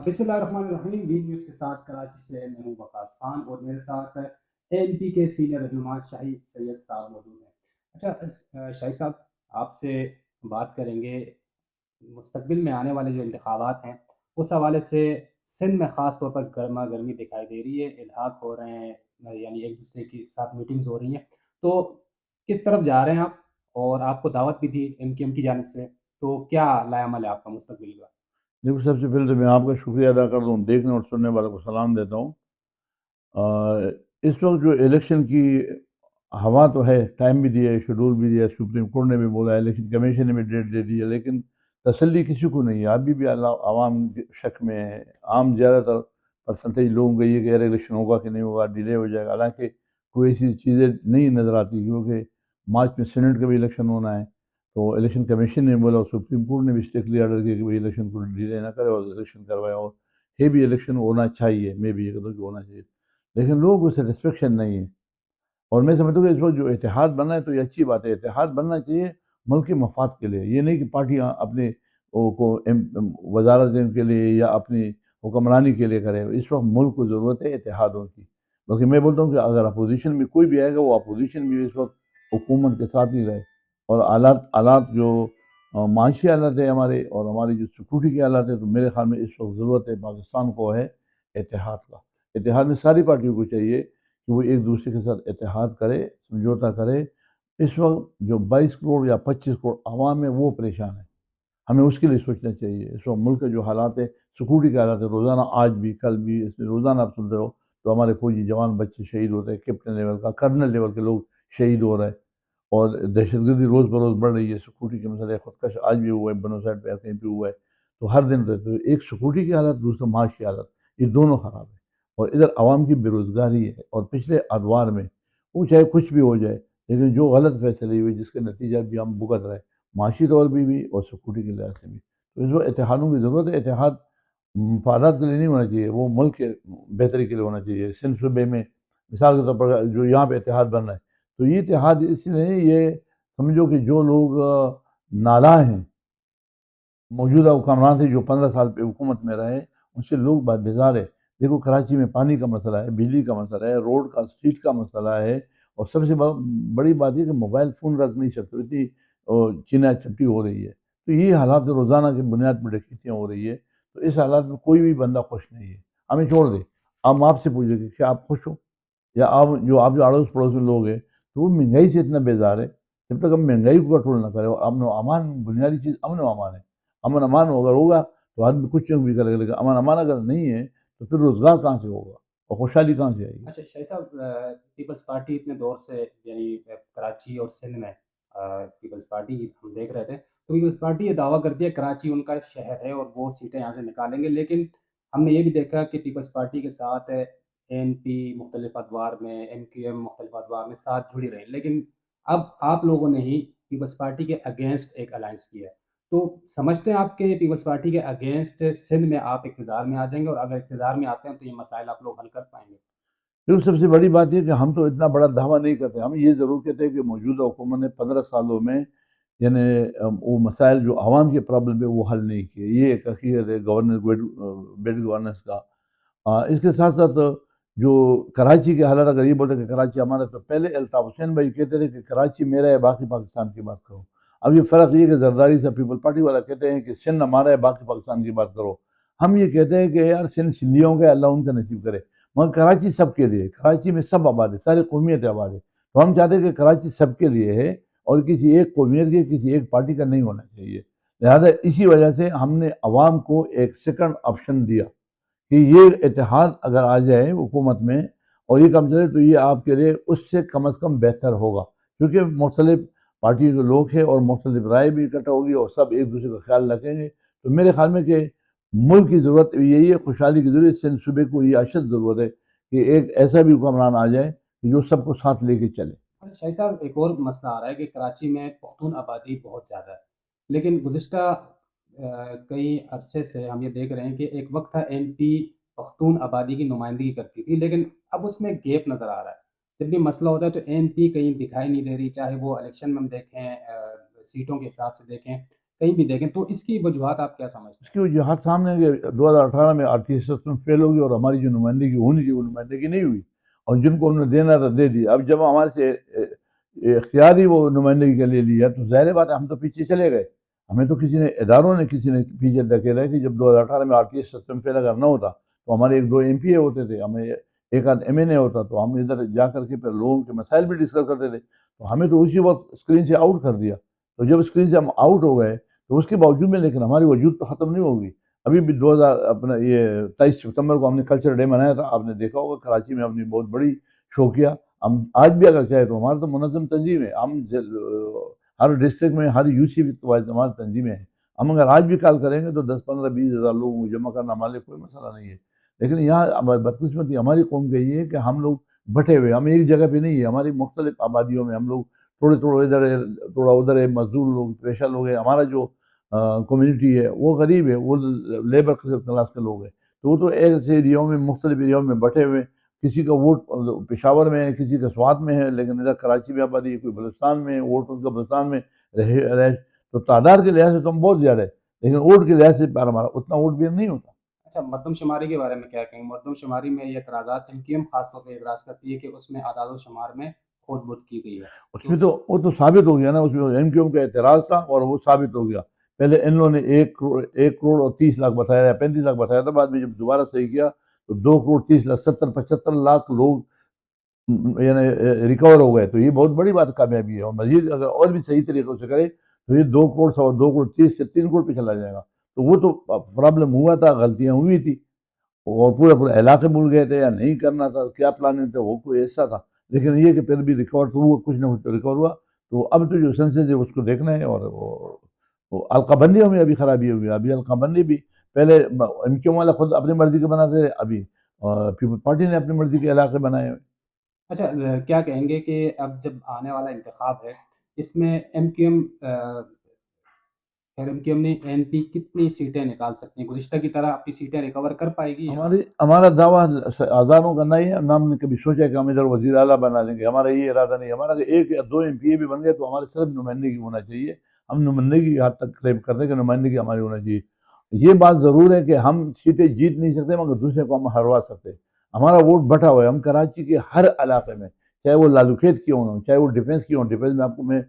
بسم اللہ الرحمن الرحیم، بی نیوز کے ساتھ کراچی سے میں ہوں وقاص خان، اور میرے ساتھ این پی کے سینئر رہنما شاہی سید صاحب موجود ہیں۔ اچھا شاہی صاحب، آپ سے بات کریں گے مستقبل میں آنے والے جو انتخابات ہیں اس حوالے سے۔ سندھ میں خاص طور پر گرما گرمی دکھائی دے رہی ہے، الحاق ہو رہے ہیں، یعنی ایک دوسرے کے ساتھ میٹنگز ہو رہی ہیں۔ تو کس طرف جا رہے ہیں آپ؟ اور آپ کو دعوت بھی تھی ایم کیو ایم کی جانب سے، تو کیا لائے عمل ہے آپ کا مستقبل کا؟ دیکھو، سب سے پہلے تو میں آپ کا شکریہ ادا کرتا ہوں، دیکھنے اور سننے والوں کو سلام دیتا ہوں۔ اس وقت جو الیکشن کی ہوا تو ہے، ٹائم بھی دیا ہے، شیڈول بھی دیا ہے، سپریم کورٹ نے بھی بولا ہے، الیکشن کمیشن نے بھی ڈیٹ دے دی ہے، لیکن تسلی کسی کو نہیں ہے۔ ابھی بھی عوام شک میں ہے۔ عام زیادہ تر پرسنٹیج لوگوں کا یہ کہ یار الیکشن ہوگا کہ نہیں ہوگا، ڈیلے ہو جائے گا، حالانکہ کوئی ایسی چیزیں نہیں نظر آتی، کیونکہ مارچ میں سینٹ کا بھی الیکشن ہونا ہے۔ تو الیکشن کمیشن نے بولا اور سپریم کورٹ نے بھی اسٹرکٹلی آرڈر کیا کہ بھائی الیکشن کو ڈیلے نہ کرے اور الیکشن کروائے، اور یہ بھی الیکشن ہونا چاہیے، میں بھی یہ کہتا ہوں کہ ہونا چاہیے، لیکن لوگوں کو سیٹسفیکشن نہیں ہے۔ اور میں سمجھتا ہوں کہ اس وقت جو اتحاد بننا ہے تو یہ اچھی بات ہے، اتحاد بننا چاہیے ملک کے مفاد کے لیے، یہ نہیں کہ پارٹیاں اپنے وزارت کے لیے یا اپنی حکمرانی کے لیے کرے۔ اس وقت ملک کو ضرورت ہے اتحادوں کی، بلکہ میں بولتا ہوں کہ اگر اپوزیشن میں کوئی بھی آئے گا، وہ اپوزیشن بھی اس وقت حکومت کے ساتھ ہی رہے، اور آلات جو معاشی حالت ہے ہمارے، اور ہماری جو سیکورٹی کی حالت ہے، تو میرے خیال میں اس وقت ضرورت ہے پاکستان کو ہے اتحاد کا۔ اتحاد میں ساری پارٹیوں کو چاہیے کہ وہ ایک دوسرے کے ساتھ اتحاد کرے، سمجھوتا کرے۔ اس وقت جو 22 کروڑ یا 25 کروڑ عوام ہے وہ پریشان ہے، ہمیں اس کے لیے سوچنا چاہیے۔ اس وقت ملک کے جو حالات ہے، سیکورٹی کے حالات ہے، روزانہ آج بھی کل بھی اس میں روزانہ آپ سنتے ہو تو ہمارے فوجی جوان بچے شہید ہوتے ہیں، کیپٹن لیول کا، کرنل لیول کے لوگ شہید ہو رہے ہیں، اور دہشت گردی روز بروز بڑھ رہی ہے، سیکورٹی کے مسئلے، خودکش آج بھی ہوا ہے، بنو سائڈ پہ کہیں پہ ہوا ہے، تو ہر دن رہتے ایک سیکورٹی کی حالت، دوسرا معاشی حالت، یہ دونوں خراب ہے۔ اور ادھر عوام کی بے روزگاری ہے، اور پچھلے ادوار میں وہ چاہے کچھ بھی ہو جائے، لیکن جو غلط فیصلے ہوئے جس کے نتیجہ بھی ہم بھگت رہے، معاشی طور پہ بھی اور سیکورٹی کے لحاظ سے بھی، تو اس وقت اتحادوں کی ضرورت ہے۔ اتحاد مفادات کے لیے نہیں ہونا چاہیے، وہ ملک کے بہتری کے لیے ہونا چاہیے۔ سندھ صوبے میں مثال کے طور پر جو یہاں پہ اتحاد بن رہا ہے، تو یہ اتحاد اس لیے نہیں، یہ سمجھو کہ جو لوگ نالاں ہیں، موجودہ حکمران سے جو 15 سال پہ حکومت میں رہے، ان سے لوگ بات بیزار ہے۔ دیکھو کراچی میں پانی کا مسئلہ ہے، بجلی کا مسئلہ ہے، روڈ کا اسٹریٹ کا مسئلہ ہے، اور سب سے بڑی بات یہ کہ موبائل فون رکھ نہیں سکتے، اتنی چینا چپٹی ہو رہی ہے۔ تو یہ حالات روزانہ کی بنیاد پر ڈکیتیاں ہو رہی ہے، تو اس حالات میں کوئی بھی بندہ خوش نہیں ہے۔ ہمیں چھوڑ دے، ہم آپ سے پوچھیں کہ کیا آپ خوش ہو؟ یا آپ جو اڑوس پڑوس میں لوگ ہیں، تو وہ مہنگائی سے اتنا بیزار ہے۔ جب تک ہم مہنگائی کو کنٹرول نہ کریں، اور امن و امان بنیادی چیز امن و امان ہے، امن امان اگر ہوگا تو آدمی کچھ بھی کرے گا، لیکن امن امان اگر نہیں ہے تو پھر روزگار کہاں سے ہوگا اور خوشحالی کہاں سے آئے گی؟ اچھا شاہی صاحب، پیپلز پارٹی اتنے دور سے، یعنی کراچی اور سندھ میں پیپلز پارٹی ہم دیکھ رہے تھے، تو پیپلز پارٹی یہ دعویٰ کرتی ہے کراچی ان کا شہر ہے اور وہ سیٹیں یہاں سے نکالیں گے، لیکن ہم نے یہ بھی دیکھا کہ پیپلز پارٹی کے ساتھ این پی مختلف ادوار میں، ایم کیو ایم مختلف ادوار میں ساتھ جڑی رہی، لیکن اب آپ لوگوں نے ہی پیپلز پارٹی کے اگینسٹ ایک الائنس کیا ہے۔ تو سمجھتے ہیں آپ کہ پیپلز پارٹی کے اگینسٹ سندھ میں آپ اقتدار میں آ جائیں گے، اور اگر اقتدار میں آتے ہیں تو یہ مسائل آپ لوگ حل کر پائیں گے؟ پھر سب سے بڑی بات یہ کہ ہم تو اتنا بڑا دعویٰ نہیں کرتے، ہم یہ ضرور کہتے ہیں کہ موجودہ حکومت نے 15 سالوں میں یعنی وہ مسائل جو عوام کے پرابلم ہے وہ حل نہیں کیے، یہ ایک حقیقت ہے گورننس، بیڈ گورننس کا۔ اس کے ساتھ ساتھ جو کراچی کے حالات، اگر یہ بولتے کہ کراچی ہمارا، تو پہلے الطاف حسین بھائی کہتے تھے کہ کراچی میرا ہے، باقی پاکستان کی بات کرو۔ اب یہ فرق یہ کہ زرداری سے پیپل پارٹی والا کہتے ہیں کہ سندھ ہمارا ہے، باقی پاکستان کی بات کرو۔ ہم یہ کہتے ہیں کہ یار سندھ سندھیوں کا، اللہ ان کا نصیب کرے، مگر کراچی سب کے لیے، کراچی میں سب آباد ہے، ساری قومیت آباد ہے، تو ہم چاہتے ہیں کہ کراچی سب کے لیے ہے، اور کسی ایک قومیت کے، کسی ایک پارٹی کا نہیں ہونا چاہیے۔ لہذا اسی وجہ سے ہم نے عوام کو ایک سیکنڈ آپشن دیا کہ یہ اتحاد اگر آ جائے حکومت میں اور یہ کام چلے، تو یہ آپ کے لیے اس سے کم از کم بہتر ہوگا، کیونکہ مختلف پارٹیوں کے لوگ ہیں اور مختلف رائے بھی اکٹھا ہوگی، اور سب ایک دوسرے کا خیال رکھیں گے۔ تو میرے خیال میں کہ ملک کی ضرورت یہی ہے، خوشحالی کی ضرورت، سندھ صوبے کو یہ اشد ضرورت ہے کہ ایک ایسا بھی حکمران آ جائے کہ جو سب کو ساتھ لے کے چلے۔ شاہی صاحب، ایک اور مسئلہ آ رہا ہے کہ کراچی میں پختون آبادی بہت زیادہ ہے، لیکن گزشتہ کئی عرصے سے ہم یہ دیکھ رہے ہیں کہ ایک وقت تھا این پی پختون آبادی کی نمائندگی کرتی تھی، لیکن اب اس میں گیپ نظر آ رہا ہے۔ جب بھی مسئلہ ہوتا ہے تو این پی کہیں دکھائی نہیں دے رہی، چاہے وہ الیکشن میں ہم دیکھیں، سیٹوں کے حساب سے دیکھیں، کہیں بھی دیکھیں، تو اس کی وجوہات آپ کیا سمجھتے اس کی وجوہات سامنے کہ 2018 میں RTI سسٹم فیل ہو گئی اور ہماری جو نمائندگی ہونی تھی وہ نمائندگی نہیں ہوئی، اور جن کو انہوں نے دینا تھا دے دیا. اب جب ہمارے سے اختیاری وہ نمائندگی کا لے لیا تو ظاہر بات ہے ہم تو پیچھے چلے گئے. ہمیں تو کسی نے اداروں نے کسی نے پیچھے دھکیلا ہے کہ جب 2018 میں RTI سسٹم فیل اگر نہ ہوتا تو ہمارے ایک دو MP ہوتے تھے، ہمیں ایک آدھ MNA ہوتا تو ہم ادھر جا کر کے پھر لوگوں کے مسائل بھی ڈسکس کرتے تھے. تو ہمیں تو اسی وقت اسکرین سے آؤٹ کر دیا. تو جب اسکرین سے ہم آؤٹ ہو گئے تو اس کے باوجود میں لیکن ہماری وجود تو ختم نہیں ہوگی. ابھی بھی 2000 اپنا یہ 23 ستمبر کو ہم نے کلچر ڈے منایا تھا، آپ نے دیکھا ہوگا کراچی میں ہم نے بہت بڑی شو کیا. ہم آج بھی اگر چاہے تو ہمارا تو منظم تنظیم ہے، ہم ہر ڈسٹرکٹ میں ہر UC ہماری تنظیمیں ہیں. ہم اگر آج بھی کال کریں گے تو 10-15-20 ہزار لوگوں کو جمع کرنا ہمارے لیے کوئی مسئلہ نہیں ہے. لیکن یہاں بدقسمتی ہماری قوم کی یہ ہے کہ ہم لوگ بٹے ہوئے، ہم ایک جگہ پہ نہیں ہے. ہماری مختلف آبادیوں میں ہم لوگ تھوڑے تھوڑے ادھر ہے، تھوڑا ادھر ہے، مزدور لوگ، پیشہ لوگ ہیں. ہمارا جو کمیونٹی ہے وہ غریب ہے، وہ لیبر کلاس کے لوگ ہیں. تو وہ تو ایسے ایریاؤں میں مختلف ایریاؤں میں بٹے ہوئے. کسی کا ووٹ پشاور میں ہے، کسی کا سوات میں ہے، لیکن ادھر کراچی میں آبادی ہے، کوئی بلوچستان میں ہے، ووٹ ان کا بلوچستان میں رہے. تو تعداد کے لحاظ سے تو ہم بہت زیادہ ہے، لیکن ووٹ کے لحاظ سے ہمارا اتنا ووٹ بھی نہیں ہوتا. اچھا، مردم شماری کے بارے میں کیا کہیں؟ مردم شماری میں یہ اعتراضات MQM خاص طور پہ اعتراض کرتی ہے کہ اس میں اعداد و شمار میں کھوٹ بوٹ کی گئی ہے. اس تو میں تو وہ تو ثابت ہو گیا نا، اس میں MQM کا اعتراض تھا اور وہ ثابت ہو گیا. پہلے ان لوگوں نے 1 کروڑ اور 30 لاکھ بتایا یا 35 لاکھ بتایا تھا. بعد میں جب دوبارہ صحیح کیا تو 2 کروڑ 30 لاکھ 75 لاکھ لوگ یعنی ریکور ہو گئے. تو یہ بہت بڑی بات کامیابی ہے، اور مزید اگر اور بھی صحیح طریقے سے کرے تو یہ 2 کروڑ 30 سے 3 کروڑ پہ چلا جائے گا. تو وہ تو پرابلم ہوا تھا، غلطیاں ہوئی تھی، اور پورے علاقے بھول گئے تھے یا نہیں کرنا تھا، کیا پلاننگ تھا وہ کوئی ایسا تھا. لیکن یہ کہ پھر بھی ریکور تو ہوا، کچھ نہ کچھ تو ریکور ہوا. تو اب تو جو سینسز ہے اس کو دیکھنا ہے. اور وہ القا بندیوں میں ابھی خرابی ہوئی ہے. ابھی القا بندی بھی پہلے MQM والا خود اپنی مرضی کے بناتے تھے، ابھی پیپل پارٹی نے اپنی مرضی کے علاقے بنائے ہوئے. اچھا، کیا کہیں گے کہ اب جب آنے والا انتخاب ہے اس میں MQM MQM نے NP کتنی سیٹیں نکال سکتی ہیں؟ گزشتہ کی طرح اپنی سیٹیں ریکور کر پائے گی یا؟ ہمارا دعویٰ آزادوں کا نہیں ہے. نام نے کبھی سوچا کہ ہم ادھر وزیر اعلیٰ بنا لیں گے، ہمارا یہ ارادہ نہیں. ہمارا کہ 1 یا 2 MPA بھی بن گئے تو ہمارے صرف نمائندگی ہونا چاہیے. ہم نمائندگی کی حد تک کلیم کرتے ہیں کہ نمائندگی ہماری ہونا چاہیے. یہ بات ضرور ہے کہ ہم سیٹیں جیت نہیں سکتے مگر دوسرے کو ہم ہروا سکتے. ہمارا ووٹ بٹا ہوا ہے. ہم کراچی کے ہر علاقے میں، چاہے وہ لالوکھیت کی ہوں، چاہے وہ ڈیفینس کی ہوں. ڈیفینس میں آپ کو میں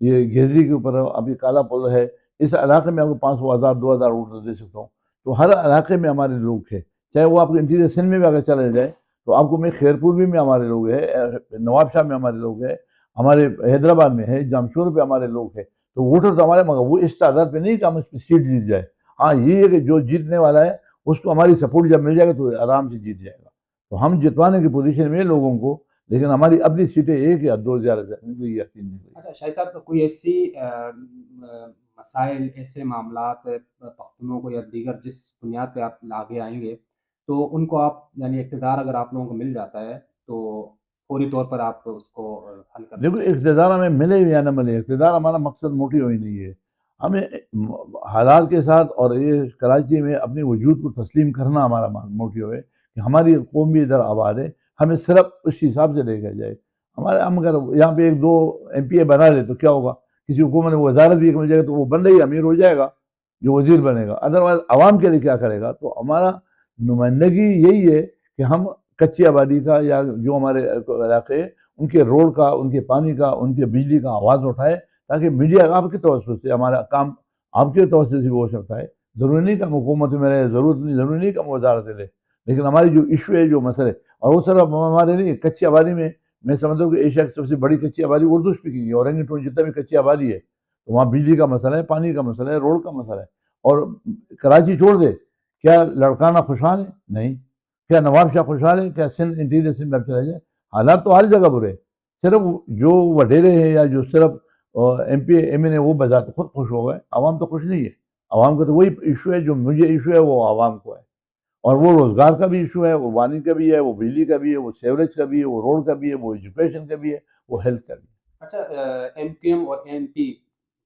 یہ گیزری کے اوپر ابھی کالا پل ہے، اس علاقے میں آپ کو 500 1000 2000 ووٹ دے سکتا ہوں. تو ہر علاقے میں ہمارے لوگ تھے. چاہے وہ آپ کو انٹیریئر سندھ میں بھی اگر چلے جائے تو آپ کو میں خیرپور میں ہمارے لوگ ہیں، نواب شاہ میں ہمارے لوگ ہیں، ہمارے حیدرآباد میں ہے، جامشور پہ ہمارے لوگ ہیں. تو ووٹر تو ہمارے، مگر وہ اس تعداد پہ نہیں کہ ہم اس پہ سیٹ جیت جائے. ہاں یہ ہے کہ جو جیتنے والا ہے اس کو ہماری سپورٹ جب مل جائے گا تو آرام سے جیت جائے گا. تو ہم جتوانے کی پوزیشن میں لوگوں کو، لیکن ہماری اپنی سیٹیں 1 یا 2 زیادہ یا 3 نہیں. اچھا شاہد صاحب، کوئی ایسی مسائل، ایسے معاملات پختونوں کو یا دیگر جس بنیاد پہ آپ آگے آئیں گے تو ان کو آپ یعنی اقتدار اگر آپ لوگوں کو مل جاتا ہے تو فوری طور پر آپ اس کو حل کرنا دیکھو چاہیے؟ اقتدار ہمیں ملے یا نہ ملے، اقتدار ہمارا مقصد موٹی ہوئی نہیں ہے. ہمیں حالات کے ساتھ اور یہ کراچی میں اپنے وجود کو تسلیم کرنا ہمارا موٹیو ہے کہ ہماری قوم بھی ادھر آباد ہے. ہمیں صرف اس حساب سے لے کے جائے. ہم اگر یہاں پہ 1 2 MPA بنا لے تو کیا ہوگا؟ کسی حکومت نے وزارت بھی مل جائے گا تو وہ بندہ ہی امیر ہو جائے گا جو وزیر بنے گا. ادروائز عوام کے لیے کیا کرے گا؟ تو ہمارا نمائندگی یہی ہے کہ ہم کچی آبادی کا یا جو ہمارے علاقے ان کے روڈ کا، ان کے پانی کا، ان کے بجلی کا آواز اٹھائے، تاکہ میڈیا آپ کے توسط سے ہمارا کام آپ کے توسط سے بھی ہو سکتا ہے. ضروری نہیں کہ ہم حکومت میں رہے، ضروری نہیں کہ ہم وزارت لے، لیکن ہماری جو ایشو ہے، جو مسئلے، اور وہ صرف ہمارے نہیں، کچی آبادی میں سمجھتا ہوں کہ ایشیا کی سب سے بڑی کچی آبادی اردو اسپیکنگ ہے. اورنگی جتنا بھی کچی آبادی ہے تو وہاں بجلی کا مسئلہ ہے، پانی کا مسئلہ ہے، روڈ کا مسئلہ ہے. اور کراچی چھوڑ دے، کیا لڑکانہ خوشحال ہے؟ نہیں. کیا نواب شاہ خوشحال ہے؟ کیا سندھ انٹیریئر سندھ میں چلا جائے؟ حالات تو ہر جگہ برے. صرف جو وڈیرے ہیں یا جو صرف MP MNA وہ بذات خود خوش ہو گئے، عوام تو خوش نہیں ہے. عوام کا تو وہی ایشو ہے جو مجھے ایشو ہے، وہ عوام کو ہے. اور وہ روزگار کا بھی ایشو ہے، وہ پانی کا بھی ہے، وہ بجلی کا بھی ہے، وہ سیوریج کا بھی ہے، وہ روڈ کا بھی ہے، وہ ایجوکیشن کا بھی ہے، وہ ہیلتھ کا بھی ہے. اچھا، MQM اور NP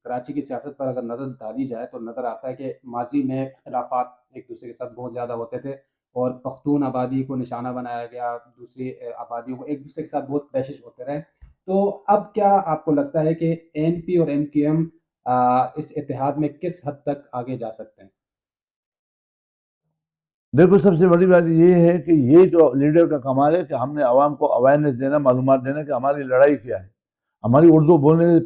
کراچی کی سیاست پر اگر نظر ڈالی جائے تو نظر آتا ہے کہ ماضی میں اختلافات ایک دوسرے کے ساتھ بہت زیادہ ہوتے تھے اور پختون آبادی کو نشانہ بنایا گیا، دوسری آبادیوں کو، ایک دوسرے کے ساتھ بہت کلیشز ہوتے رہے. تو اب کیا آپ کو لگتا ہے کہ NP اور MQM اس اتحاد میں کس حد تک آگے جا سکتے ہیں؟ دیکھو سب سے بڑی بات یہ ہے کہ یہ جو لیڈر کا کمال ہے کہ ہم نے عوام کو اویئرنیس دینا، معلومات دینا کہ ہماری لڑائی کیا ہے. ہماری اردو بولنے سے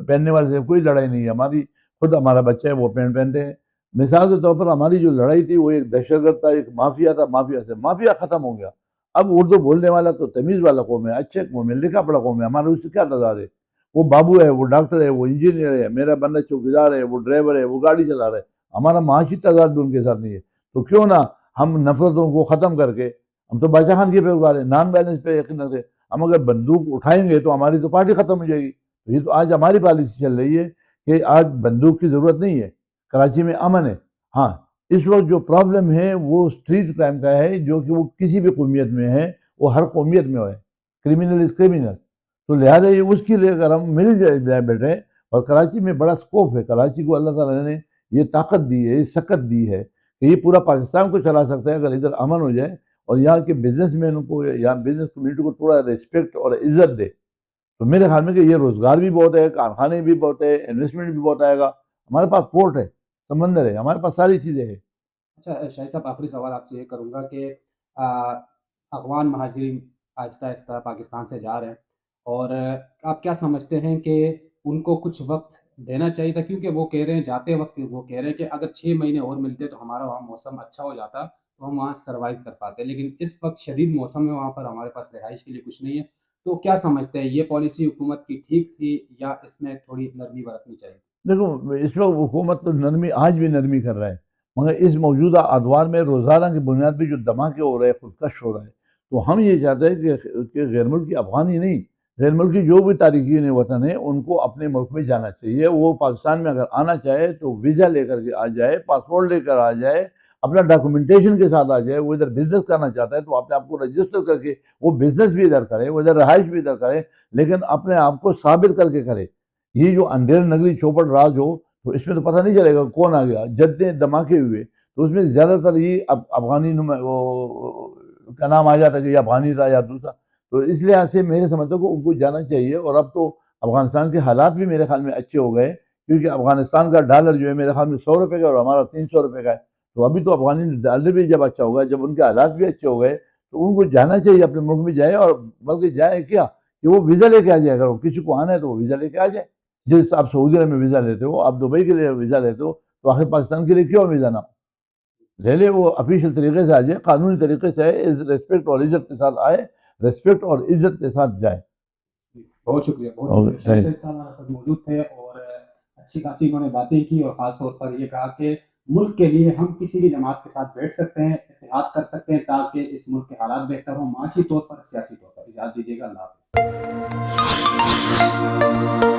پہننے والے سے کوئی لڑائی نہیں ہے. ہماری خود ہمارا بچہ ہے وہ پینٹ پہنتے ہیں. مثال کے طور پر ہماری جو لڑائی تھی وہ ایک دہشت گرد تھا، ایک مافیا تھا. مافیا سے مافیا ختم ہو گیا. اب اردو بولنے والا تو تمیز والا قوم ہے، اچھے قوم ہے، لکھا پڑھا قوم ہے. ہمارا اس سے کیا تضاد ہے؟ وہ بابو ہے، وہ ڈاکٹر ہے، وہ انجینئر ہے، میرا بندہ چوکیدار ہے، وہ ڈرائیور ہے، وہ گاڑی چلا رہا ہے. ہمارا معاشی تضاد بھی ان کے ساتھ نہیں ہے. تو کیوں نہ ہم نفرتوں کو ختم کر کے، ہم تو باچا خان کے پیروکار ہیں، نان بیلنس پہ یقین رکھتے. ہم اگر بندوق اٹھائیں گے تو ہماری تو پارٹی ختم ہو جائے گی. یہ تو آج ہماری پالیسی چل رہی ہے کہ آج بندوق کی ضرورت نہیں ہے، کراچی میں امن ہے. ہاں، اس وقت جو پرابلم ہے وہ اسٹریٹ کرائم کا ہے، جو کہ وہ کسی بھی قومیت میں ہے، وہ ہر قومیت میں ہے. کرمنل از کرمنل. تو لہٰذا یہ اس کے لیے اگر ہم مل جائے بیٹھے، اور کراچی میں بڑا سکوپ ہے. کراچی کو اللہ تعالیٰ نے یہ طاقت دی ہے، یہ سکت دی ہے کہ یہ پورا پاکستان کو چلا سکتا ہے اگر ادھر امن ہو جائے اور یہاں کے بزنس مینوں کو، یہاں بزنس کمیونٹی کو تھوڑا ریسپیکٹ اور عزت دے. تو میرے خیال میں کہ یہ روزگار بھی بہت ہے، کارخانے بھی بہت ہے، انویسٹمنٹ بھی بہت آئے گا. ہمارے پاس پورٹ ہے، سمندر ہے، ہمارے پاس ساری چیزیں ہیں. اچھا شاہد صاحب، آخری سوال آپ سے یہ کروں گا کہ افغان مہاجرین آہستہ آہستہ پاکستان سے جا رہے ہیں، اور آپ کیا سمجھتے ہیں کہ ان کو کچھ وقت دینا چاہیے تھا؟ کیونکہ وہ کہہ رہے ہیں، جاتے وقت وہ کہہ رہے ہیں کہ اگر 6 مہینے اور ملتے تو ہمارا وہاں موسم اچھا ہو جاتا تو ہم وہاں سروائیو کر پاتے، لیکن اس وقت شدید موسم ہے، وہاں پر ہمارے پاس رہائش کے لیے کچھ نہیں ہے. تو کیا سمجھتے ہیں، یہ پالیسی حکومت کی ٹھیک تھی یا اس میں تھوڑی نرمی برتنی چاہیے؟ دیکھو اس وقت حکومت تو نرمی، آج بھی نرمی کر رہا ہے، مگر اس موجودہ ادوار میں روزانہ کی بنیاد پہ جو دھماکے ہو رہے ہیں، خودکش ہو رہا ہے. تو ہم یہ چاہتے ہیں کہ غیر ملکی افغانی نہیں، غیر ملکی جو بھی تارکین وطن ہیں ان کو اپنے ملک میں جانا چاہیے. وہ پاکستان میں اگر آنا چاہے تو ویزا لے کر کے آ جائے، پاسپورٹ لے کر آ جائے، اپنا ڈاکومنٹیشن کے ساتھ آ جائے. وہ ادھر بزنس کرنا چاہتا ہے تو اپنے آپ کو رجسٹر کر کے وہ بزنس بھی ادھر کرے، وہ ادھر رہائش بھی ادھر کرے، لیکن اپنے آپ کو ثابت کر کے کرے. یہ جو اندھیر نگری چوپڑ راج ہو تو اس میں تو پتہ نہیں چلے گا کون آ گیا. جتنے دھماکے ہوئے تو اس میں زیادہ تر یہ افغانی کا نام آ جاتا کہ یہ افغانی تھا یا دوسرا. تو اس لحاظ سے میرے سمجھتا ہوں کہ ان کو جانا چاہیے. اور اب تو افغانستان کے حالات بھی میرے خیال میں اچھے ہو گئے، کیونکہ افغانستان کا ڈالر جو ہے میرے خیال میں 100 روپے کا اور ہمارا 300 روپے کا ہے. تو ابھی تو افغانی ڈالر بھی جب اچھا ہوگا، جب ان کے حالات بھی اچھے ہو گئے تو ان کو جانا چاہیے، اپنے ملک میں جائے. اور بلکہ جائے کیا کہ وہ ویزا لے کے آ جائے. اگر وہ کسی کو آنا ہے تو وہ ویزا لے کے آ جائے. جس آپ سعودی عرب میں ویزا لیتے ہو، آپ دبئی کے لیے ویزا لیتے ہو، تو آخر پاکستان کے لیے کیوں ویزا نہ لے لے؟ وہ افیشیل طریقے سے آ جائے، قانونی طریقے سے آئے، ریسپیکٹ اور عزت کے ساتھ آئے، ریسپیکٹ اور عزت کے ساتھ جائے. بہت شکریہ، بہت اوکے، شکریہ. شاہد صاحب ہمارے ساتھ موجود تھے اور اچھی خاصی انہوں نے باتیں کی، اور خاص طور پر یہ کہا کہ ملک کے لیے ہم کسی بھی جماعت کے ساتھ بیٹھ سکتے ہیں، اتحاد کر سکتے ہیں تاکہ اس ملک کے حالات بہتر ہوں، معاشی طور پر، سیاسی طور پر. اجازت دیجیے گا، اللہ حافظ.